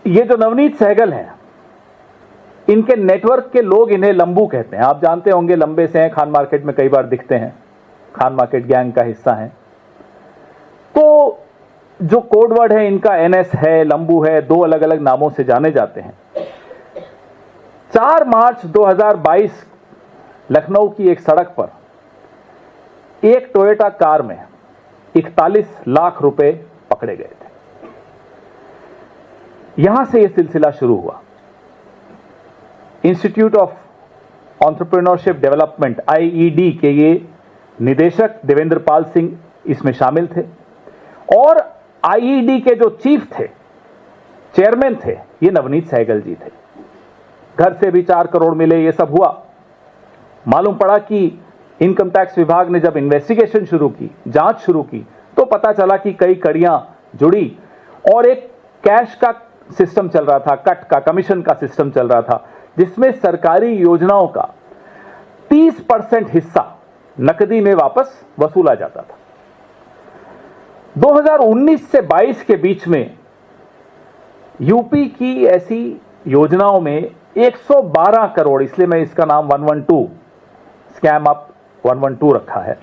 ये जो नवनीत सहगल हैं, इनके नेटवर्क के लोग इन्हें लंबू कहते हैं। आप जानते होंगे, लंबे से हैं, खान मार्केट में कई बार दिखते हैं, खान मार्केट गैंग का हिस्सा हैं। तो जो कोड वर्ड है इनका एनएस है, लंबू है, दो अलग अलग नामों से जाने जाते हैं। 4 मार्च 2022 लखनऊ की एक सड़क पर एक टोयोटा कार में 41 लाख रुपए पकड़े गए थे। यहां से यह सिलसिला शुरू हुआ। Institute of entrepreneurship development IED के ये निदेशक देवेंद्र पाल सिंह इसमें शामिल थे और आईईडी के जो चीफ थे, चेयरमैन थे, ये नवनीत सहगल जी थे। घर से भी 4 करोड़ मिले, ये सब हुआ। मालूम पड़ा कि इनकम टैक्स विभाग ने जब इन्वेस्टिगेशन शुरू की, जांच शुरू की, तो पता चला कि कई कड़ियां जुड़ी और एक कैश का सिस्टम चल रहा था, कट का, कमीशन का सिस्टम चल रहा था, जिसमें सरकारी योजनाओं का 30% हिस्सा नकदी में वापस वसूला जाता था। 2019 से 22 के बीच में यूपी की ऐसी योजनाओं में 112 करोड़, इसलिए मैं इसका नाम 112 स्कैम अप 112 रखा है,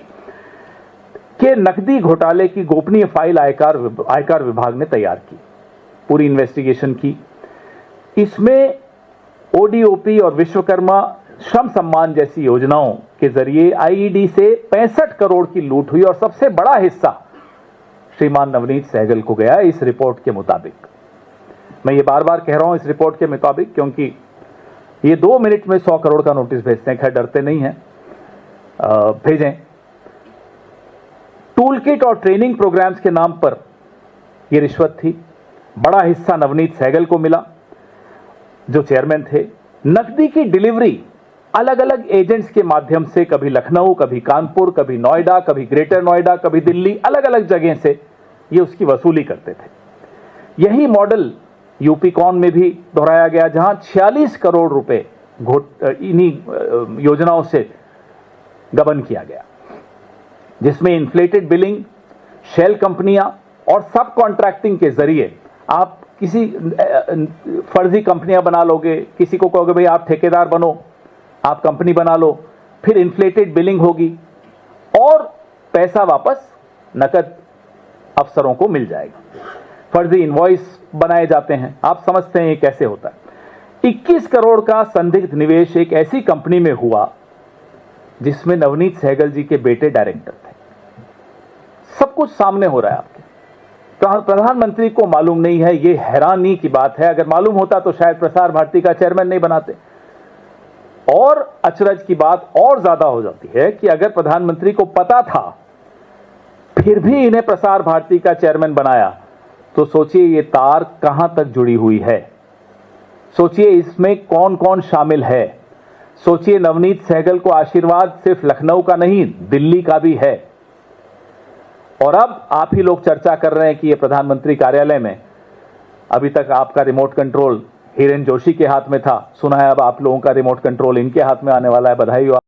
के नकदी घोटाले की गोपनीय फाइल आयकर विभाग ने तैयार की, पूरी इन्वेस्टिगेशन की। इसमें ओडीओपी और विश्वकर्मा श्रम सम्मान जैसी योजनाओं के जरिए आईईडी से 65 करोड़ की लूट हुई और सबसे बड़ा हिस्सा श्रीमान नवनीत सहगल को गया, इस रिपोर्ट के मुताबिक। मैं ये बार बार कह रहा हूं इस रिपोर्ट के मुताबिक, क्योंकि ये 2 मिनट में 100 करोड़ का नोटिस भेजते हैं। खैर, डरते नहीं हैं, भेजें। टूल किट और ट्रेनिंग प्रोग्राम्स के नाम पर यह रिश्वत थी। बड़ा हिस्सा नवनीत सहगल को मिला, जो चेयरमैन थे। नकदी की डिलीवरी अलग अलग एजेंट्स के माध्यम से, कभी लखनऊ, कभी कानपुर, कभी नोएडा, कभी ग्रेटर नोएडा, कभी दिल्ली, अलग अलग जगह से ये उसकी वसूली करते थे। यही मॉडल यूपी कॉन में भी दोहराया गया, जहां 46 करोड़ रुपए इन्हीं योजनाओं से गबन किया गया, जिसमें इन्फ्लेटेड बिलिंग, शेल कंपनियां और सब कॉन्ट्रैक्टिंग के जरिए आप किसी फर्जी कंपनियां बना लोगे, किसी को कहोगे भाई आप ठेकेदार बनो, आप कंपनी बना लो, फिर इन्फ्लेटेड बिलिंग होगी और पैसा वापस नकद अफसरों को मिल जाएगा। फर्जी इनवॉइस बनाए जाते हैं, आप समझते हैं ये कैसे होता है। 21 करोड़ का संदिग्ध निवेश एक ऐसी कंपनी में हुआ जिसमें नवनीत सहगल जी के बेटे डायरेक्टर थे। सब कुछ सामने हो रहा है आपके। प्रधानमंत्री को मालूम नहीं है, ये हैरानी की बात है। अगर मालूम होता तो शायद प्रसार भारती का चेयरमैन नहीं बनाते। और अचरज की बात और ज्यादा हो जाती है कि अगर प्रधानमंत्री को पता था फिर भी इन्हें प्रसार भारती का चेयरमैन बनाया, तो सोचिए ये तार कहां तक जुड़ी हुई है। सोचिए इसमें कौन कौन शामिल है। सोचिए नवनीत सहगल को आशीर्वाद सिर्फ लखनऊ का नहीं, दिल्ली का भी है। और अब आप ही लोग चर्चा कर रहे हैं कि ये प्रधानमंत्री कार्यालय में अभी तक आपका रिमोट कंट्रोल हिरेन जोशी के हाथ में था, सुना है अब आप लोगों का रिमोट कंट्रोल इनके हाथ में आने वाला है। बधाई हो।